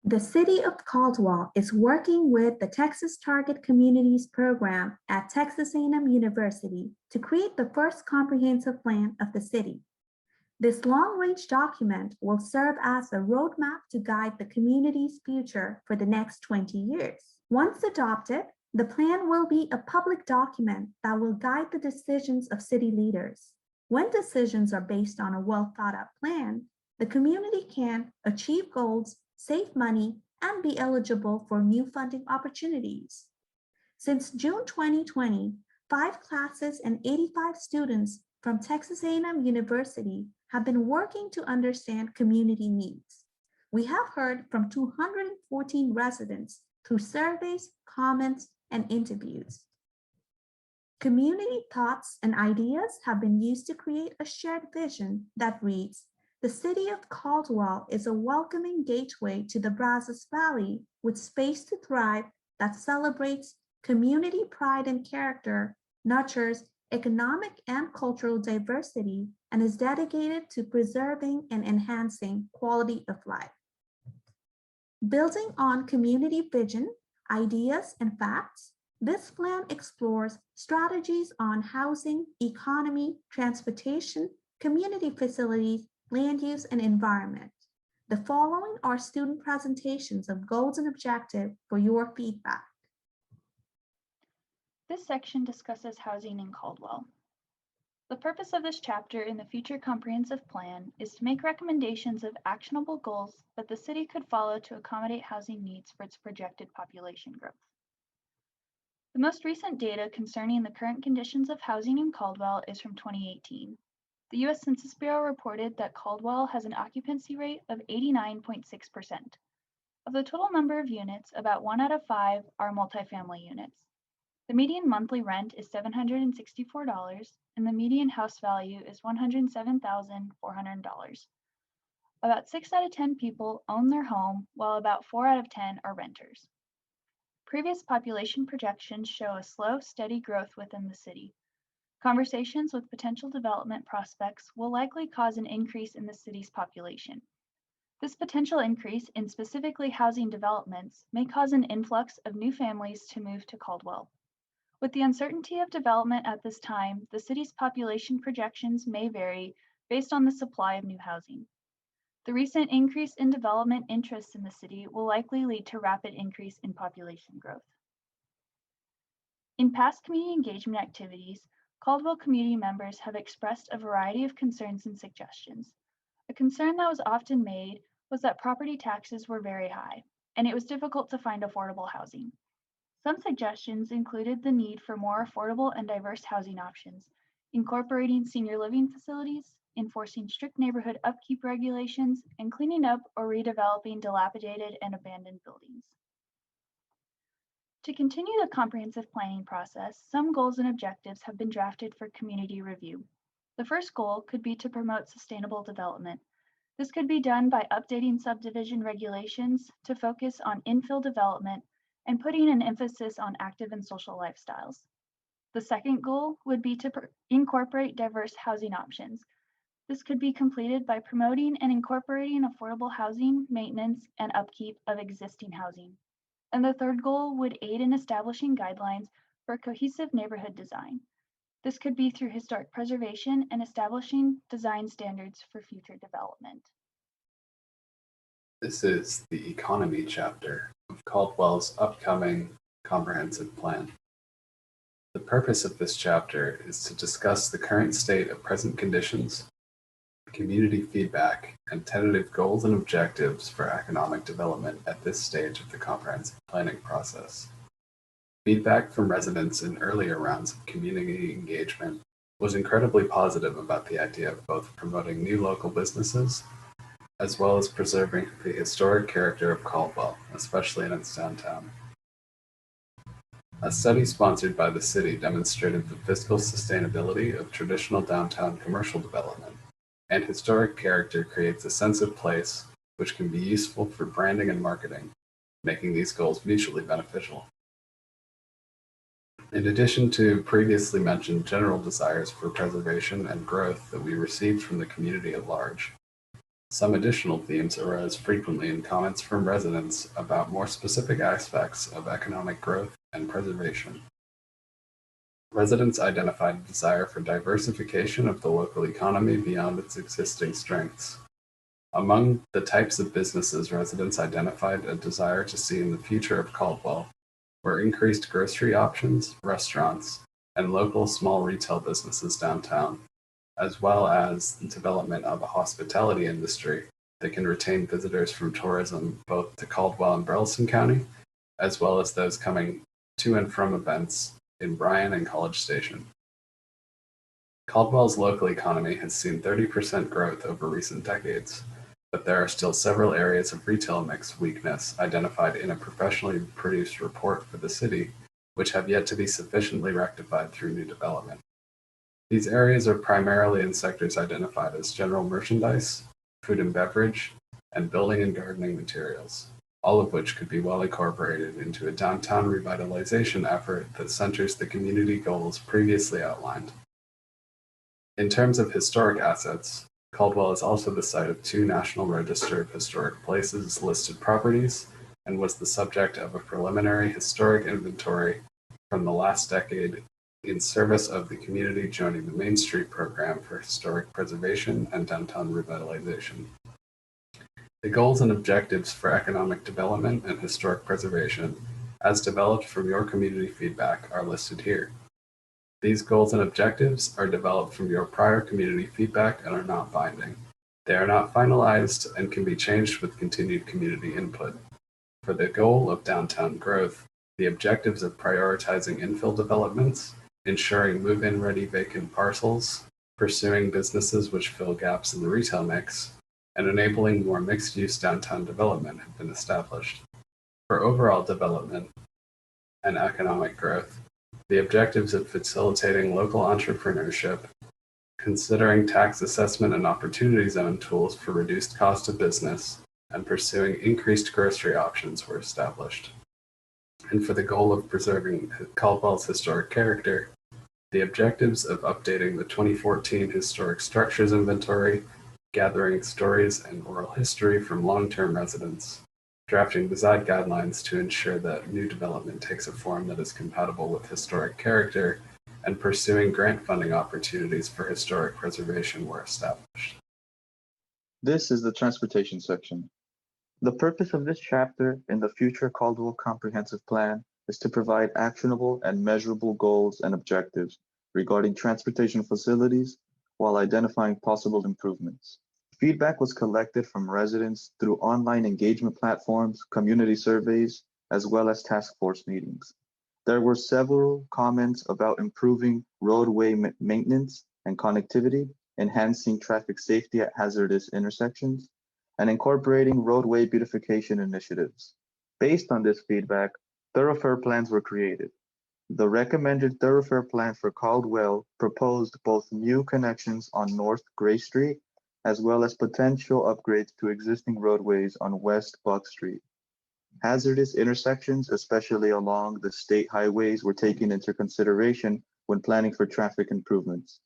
The City of Caldwell is working with the Texas Target Communities program at Texas A&M University to create the first comprehensive plan of the city. This long-range document will serve as a roadmap to guide the community's future for the next 20 years. Once adopted, the plan will be a public document that will guide the decisions of city leaders. When decisions are based on a well-thought-out plan, the community can achieve goals, save money, and be eligible for new funding opportunities. Since June 2020, 5 classes and 85 students from Texas A&M University have been working to understand community needs. We have heard from 214 residents through surveys, comments, and interviews. Community thoughts and ideas have been used to create a shared vision that reads, "The city of Caldwell is a welcoming gateway to the Brazos Valley with space to thrive that celebrates community pride and character, nurtures economic and cultural diversity, and is dedicated to preserving and enhancing quality of life." Building on community vision, ideas, and facts, this plan explores strategies on housing, economy, transportation, community facilities, land use, and environment. The following are student presentations of goals and objectives for your feedback. This section discusses housing in Caldwell. The purpose of this chapter in the future comprehensive plan is to make recommendations of actionable goals that the city could follow to accommodate housing needs for its projected population growth. The most recent data concerning the current conditions of housing in Caldwell is from 2018. The U.S. Census Bureau reported that Caldwell has an occupancy rate of 89.6%. Of the total number of units, about 1 out of 5 are multifamily units. The median monthly rent is $764, and the median house value is $107,400. About 6 out of 10 people own their home, while about 4 out of 10 are renters. Previous population projections show a slow, steady growth within the city. Conversations with potential development prospects will likely cause an increase in the city's population. This potential increase in specifically housing developments may cause an influx of new families to move to Caldwell. With the uncertainty of development at this time, the city's population projections may vary based on the supply of new housing. The recent increase in development interest in the city will likely lead to rapid increase in population growth. In past community engagement activities, Caldwell community members have expressed a variety of concerns and suggestions. A concern that was often made was that property taxes were very high, and it was difficult to find affordable housing. Some suggestions included the need for more affordable and diverse housing options, incorporating senior living facilities, enforcing strict neighborhood upkeep regulations, and cleaning up or redeveloping dilapidated and abandoned buildings. To continue the comprehensive planning process, some goals and objectives have been drafted for community review. The first goal could be to promote sustainable development. This could be done by updating subdivision regulations to focus on infill development and putting an emphasis on active and social lifestyles. The second goal would be to incorporate diverse housing options. This could be completed by promoting and incorporating affordable housing, maintenance, and upkeep of existing housing. And the third goal would aid in establishing guidelines for cohesive neighborhood design. This could be through historic preservation and establishing design standards for future development. This is the economy chapter of Caldwell's upcoming comprehensive plan. The purpose of this chapter is to discuss the current state of present conditions, community feedback, and tentative goals and objectives for economic development at this stage of the comprehensive planning process. Feedback from residents in earlier rounds of community engagement was incredibly positive about the idea of both promoting new local businesses as well as preserving the historic character of Caldwell, especially in its downtown. A study sponsored by the city demonstrated the fiscal sustainability of traditional downtown commercial development, and historic character creates a sense of place which can be useful for branding and marketing, making these goals mutually beneficial. In addition to previously mentioned general desires for preservation and growth that we received from the community at large, Some additional themes arose frequently in comments from residents about more specific aspects of economic growth and preservation. Residents identified a desire for diversification of the local economy beyond its existing strengths. Among the types of businesses residents identified a desire to see in the future of Caldwell were increased grocery options, restaurants, and local small retail businesses downtown, as well as the development of a hospitality industry that can retain visitors from tourism both to Caldwell and Burleson County, as well as those coming to and from events in Bryan and College Station. Caldwell's local economy has seen 30% growth over recent decades, but there are still several areas of retail mix weakness identified in a professionally produced report for the city, which have yet to be sufficiently rectified through new development. These areas are primarily in sectors identified as general merchandise, food and beverage, and building and gardening materials, all of which could be well incorporated into a downtown revitalization effort that centers the community goals previously outlined. In terms of historic assets, Caldwell is also the site of 2 National Register of Historic Places listed properties and was the subject of a preliminary historic inventory from the last decade in service of the community joining the Main Street Program for Historic Preservation and Downtown Revitalization. The goals and objectives for economic development and historic preservation, as developed from your community feedback, are listed here. These goals and objectives are developed from your prior community feedback and are not binding. They are not finalized and can be changed with continued community input. For the goal of downtown growth, the objectives of prioritizing infill developments, ensuring move-in ready vacant parcels, pursuing businesses which fill gaps in the retail mix, and enabling more mixed-use downtown development have been established. For overall development and economic growth, the objectives of facilitating local entrepreneurship, considering tax assessment and opportunity zone tools for reduced cost of business, and pursuing increased grocery options were established. And for the goal of preserving Caldwell's historic character, the objectives of updating the 2014 Historic Structures Inventory, gathering stories and oral history from long-term residents, drafting design guidelines to ensure that new development takes a form that is compatible with historic character, and pursuing grant funding opportunities for historic preservation were established. This is the transportation section. The purpose of this chapter in the future Caldwell Comprehensive Plan is to provide actionable and measurable goals and objectives regarding transportation facilities while identifying possible improvements. Feedback was collected from residents through online engagement platforms, community surveys, as well as task force meetings. There were several comments about improving roadway maintenance and connectivity, enhancing traffic safety at hazardous intersections, and incorporating roadway beautification initiatives. Based on this feedback, thoroughfare plans were created. The recommended thoroughfare plan for Caldwell proposed both new connections on North Gray Street as well as potential upgrades to existing roadways on West Buck Street. Hazardous intersections, especially along the state highways, were taken into consideration when planning for traffic improvements.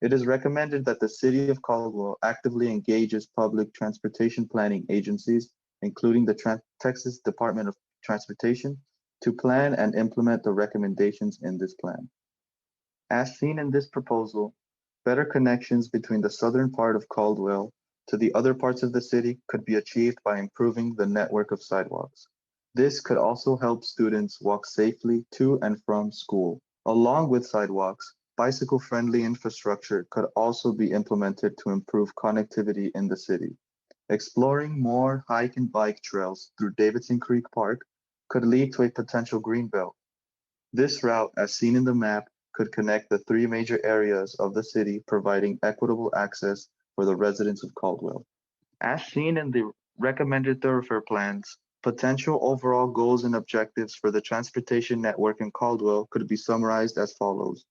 It is recommended that the City of Caldwell actively engages public transportation planning agencies, including the Texas Department of Transportation, to plan and implement the recommendations in this plan. As seen in this proposal, better connections between the southern part of Caldwell to the other parts of the city could be achieved by improving the network of sidewalks. This could also help students walk safely to and from school. Along with sidewalks, bicycle-friendly infrastructure could also be implemented to improve connectivity in the city. Exploring more hike and bike trails through Davidson Creek Park could lead to a potential green belt. This route, as seen in the map, could connect the 3 major areas of the city, providing equitable access for the residents of Caldwell. As seen in the recommended thoroughfare plans, potential overall goals and objectives for the transportation network in Caldwell could be summarized as follows.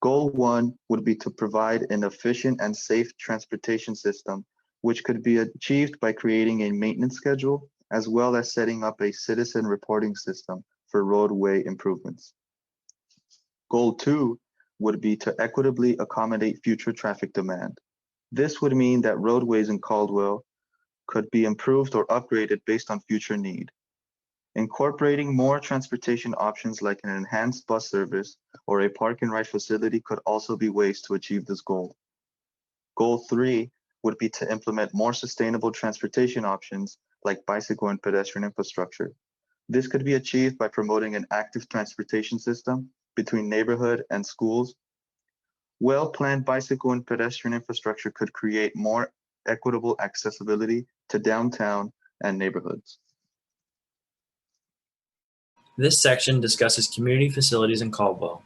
Goal 1 would be to provide an efficient and safe transportation system, which could be achieved by creating a maintenance schedule, as well as setting up a citizen reporting system for roadway improvements. Goal 2 would be to equitably accommodate future traffic demand. This would mean that roadways in Caldwell could be improved or upgraded based on future need. Incorporating more transportation options like an enhanced bus service or a park and ride facility could also be ways to achieve this goal. Goal 3 would be to implement more sustainable transportation options like bicycle and pedestrian infrastructure. This could be achieved by promoting an active transportation system between neighborhood and schools. Well-planned bicycle and pedestrian infrastructure could create more equitable accessibility to downtown and neighborhoods. This section discusses community facilities in Caldwell.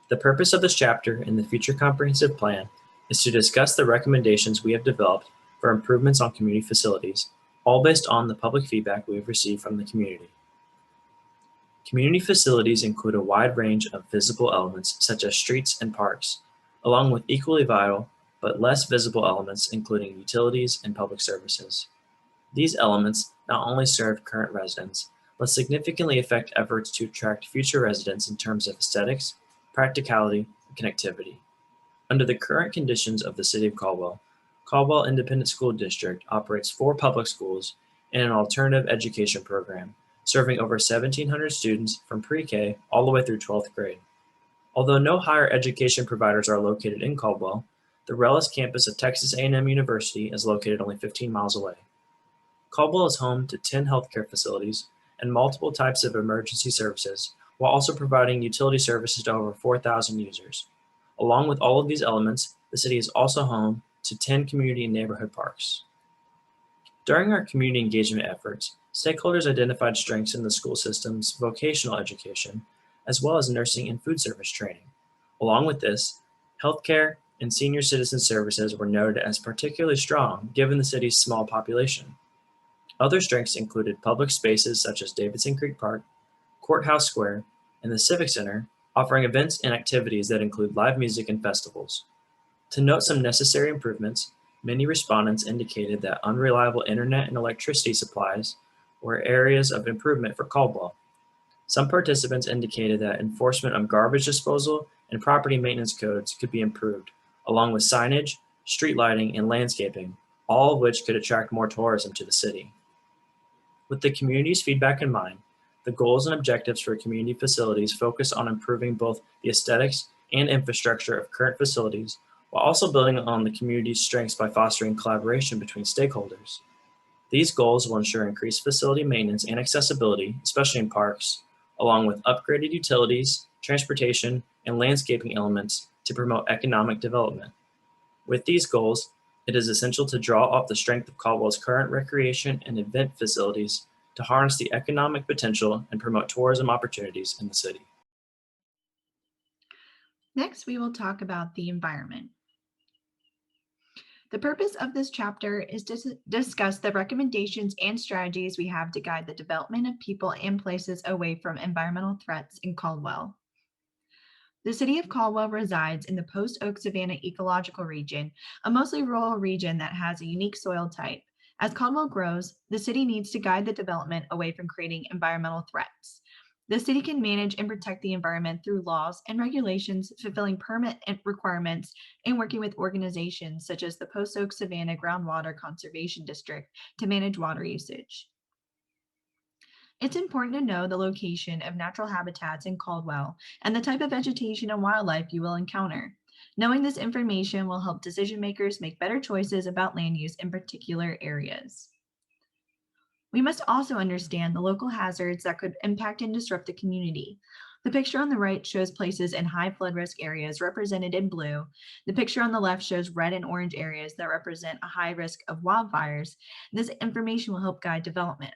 The purpose of this chapter in the Future Comprehensive Plan is to discuss the recommendations we have developed for improvements on community facilities, all based on the public feedback we have received from the community. Community facilities include a wide range of visible elements such as streets and parks, along with equally vital but less visible elements including utilities and public services. These elements not only serve current residents, but significantly affect efforts to attract future residents in terms of aesthetics, practicality, and connectivity. Under the current conditions of the City of Caldwell, Caldwell Independent School District operates 4 public schools and an alternative education program, serving over 1,700 students from pre-K all the way through 12th grade. Although no higher education providers are located in Caldwell, the Rellis campus of Texas A&M University is located only 15 miles away. Caldwell is home to 10 healthcare facilities and multiple types of emergency services, while also providing utility services to over 4,000 users. Along with all of these elements, the city is also home to 10 community and neighborhood parks. During our community engagement efforts, stakeholders identified strengths in the school system's vocational education, as well as nursing and food service training. Along with this, healthcare and senior citizen services were noted as particularly strong given the city's small population. Other strengths included public spaces such as Davidson Creek Park, Courthouse Square, and the Civic Center, offering events and activities that include live music and festivals. To note some necessary improvements, many respondents indicated that unreliable internet and electricity supplies were areas of improvement for Caldwell. Some participants indicated that enforcement of garbage disposal and property maintenance codes could be improved, along with signage, street lighting, and landscaping, all of which could attract more tourism to the city. With the community's feedback in mind, the goals and objectives for community facilities focus on improving both the aesthetics and infrastructure of current facilities, while also building on the community's strengths by fostering collaboration between stakeholders. These goals will ensure increased facility maintenance and accessibility, especially in parks, along with upgraded utilities, transportation, and landscaping elements to promote economic development. With these goals, it is essential to draw off the strength of Caldwell's current recreation and event facilities to harness the economic potential and promote tourism opportunities in the city. Next, we will talk about the environment. The purpose of this chapter is to discuss the recommendations and strategies we have to guide the development of people and places away from environmental threats in Caldwell. The city of Caldwell resides in the post-oak savanna ecological region, a mostly rural region that has a unique soil type. As Caldwell grows, the city needs to guide the development away from creating environmental threats. The city can manage and protect the environment through laws and regulations, fulfilling permit requirements, and working with organizations such as the Post-Oak Savanna Groundwater Conservation District to manage water usage. It's important to know the location of natural habitats in Caldwell and the type of vegetation and wildlife you will encounter. Knowing this information will help decision makers make better choices about land use in particular areas. We must also understand the local hazards that could impact and disrupt the community. The picture on the right shows places in high flood risk areas represented in blue. The picture on the left shows red and orange areas that represent a high risk of wildfires. This information will help guide development.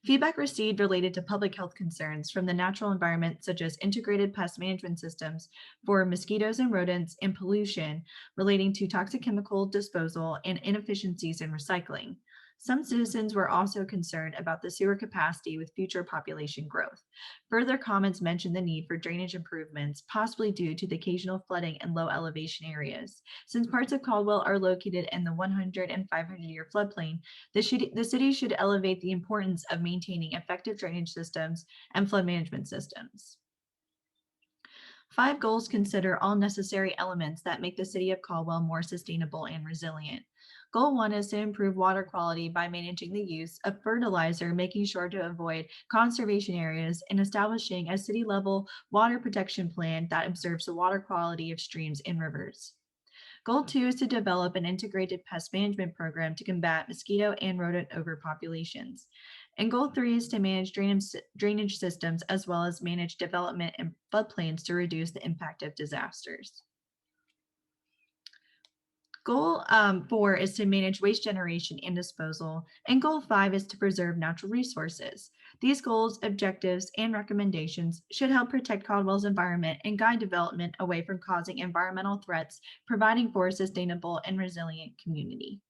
Feedback received related to public health concerns from the natural environment, such as integrated pest management systems for mosquitoes and rodents, and pollution relating to toxic chemical disposal and inefficiencies in recycling. Some citizens were also concerned about the sewer capacity with future population growth. Further comments mentioned the need for drainage improvements, possibly due to the occasional flooding in low elevation areas. Since parts of Caldwell are located in the 100 and 500-year floodplain, the city should elevate the importance of maintaining effective drainage systems and flood management systems. 5 goals consider all necessary elements that make the city of Caldwell more sustainable and resilient. Goal 1 is to improve water quality by managing the use of fertilizer, making sure to avoid conservation areas, and establishing a city-level water protection plan that observes the water quality of streams and rivers. Goal 2 is to develop an integrated pest management program to combat mosquito and rodent overpopulations. And goal 3 is to manage drainage systems as well as manage development and floodplains to reduce the impact of disasters. Goal 4 is to manage waste generation and disposal, and goal 5 is to preserve natural resources. These goals, objectives, and recommendations should help protect Caldwell's environment and guide development away from causing environmental threats, providing for a sustainable and resilient community.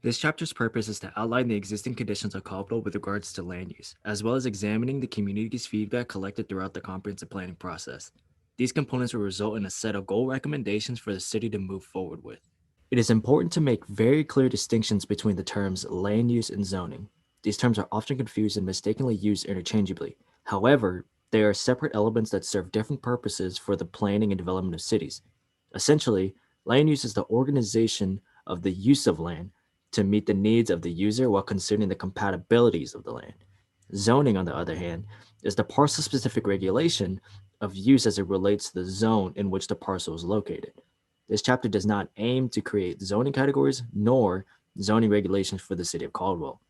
This chapter's purpose is to outline the existing conditions of Caldwell with regards to land use, as well as examining the community's feedback collected throughout the comprehensive planning process. These components will result in a set of goal recommendations for the city to move forward with. It is important to make very clear distinctions between the terms land use and zoning. These terms are often confused and mistakenly used interchangeably. However, they are separate elements that serve different purposes for the planning and development of cities. Essentially, land use is the organization of the use of land to meet the needs of the user while considering the compatibilities of the land. Zoning, on the other hand, is the parcel-specific regulation of use as it relates to the zone in which the parcel is located. This chapter does not aim to create zoning categories nor zoning regulations for the city of Caldwell,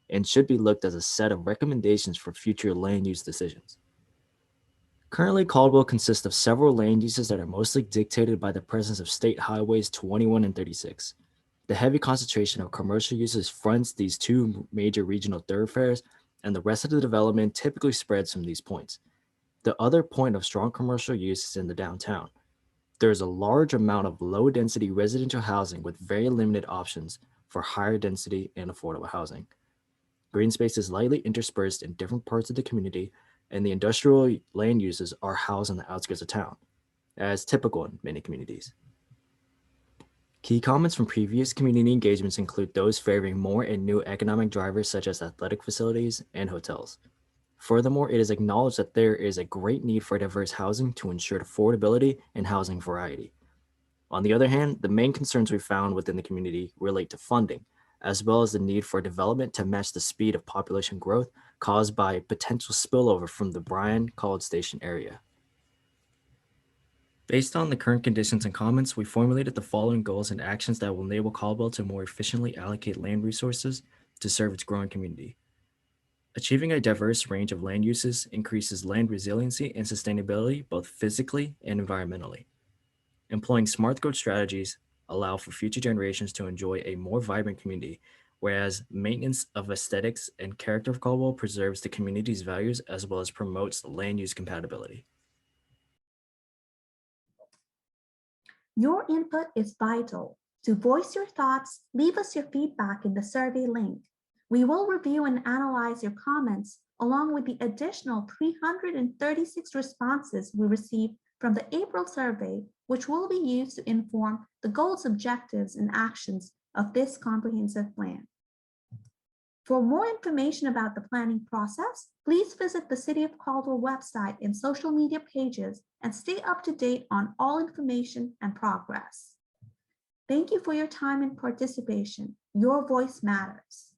and should be looked as a set of recommendations for future land use decisions. Currently, Caldwell consists of several land uses that are mostly dictated by the presence of state highways 21 and 36. The heavy concentration of commercial uses fronts these two major regional thoroughfares, and the rest of the development typically spreads from these points. The other point of strong commercial use is in the downtown. There is a large amount of low-density residential housing with very limited options for higher density and affordable housing. Green space is lightly interspersed in different parts of the community, and the industrial land uses are housed on the outskirts of town, as typical in many communities. Key comments from previous community engagements include those favoring more and new economic drivers such as athletic facilities and hotels. Furthermore, it is acknowledged that there is a great need for diverse housing to ensure affordability and housing variety. On the other hand, the main concerns we found within the community relate to funding, as well as the need for development to match the speed of population growth caused by potential spillover from the Bryan College Station area. Based on the current conditions and comments, we formulated the following goals and actions that will enable Caldwell to more efficiently allocate land resources to serve its growing community. Achieving a diverse range of land uses increases land resiliency and sustainability both physically and environmentally. Employing smart growth strategies allow for future generations to enjoy a more vibrant community, whereas maintenance of aesthetics and character of Caldwell preserves the community's values as well as promotes land use compatibility. Your input is vital. To voice your thoughts, leave us your feedback in the survey link. We will review and analyze your comments along with the additional 336 responses we received from the April survey, which will be used to inform the goals, objectives, and actions of this comprehensive plan. For more information about the planning process, please visit the City of Caldwell website and social media pages and stay up to date on all information and progress. Thank you for your time and participation. Your voice matters.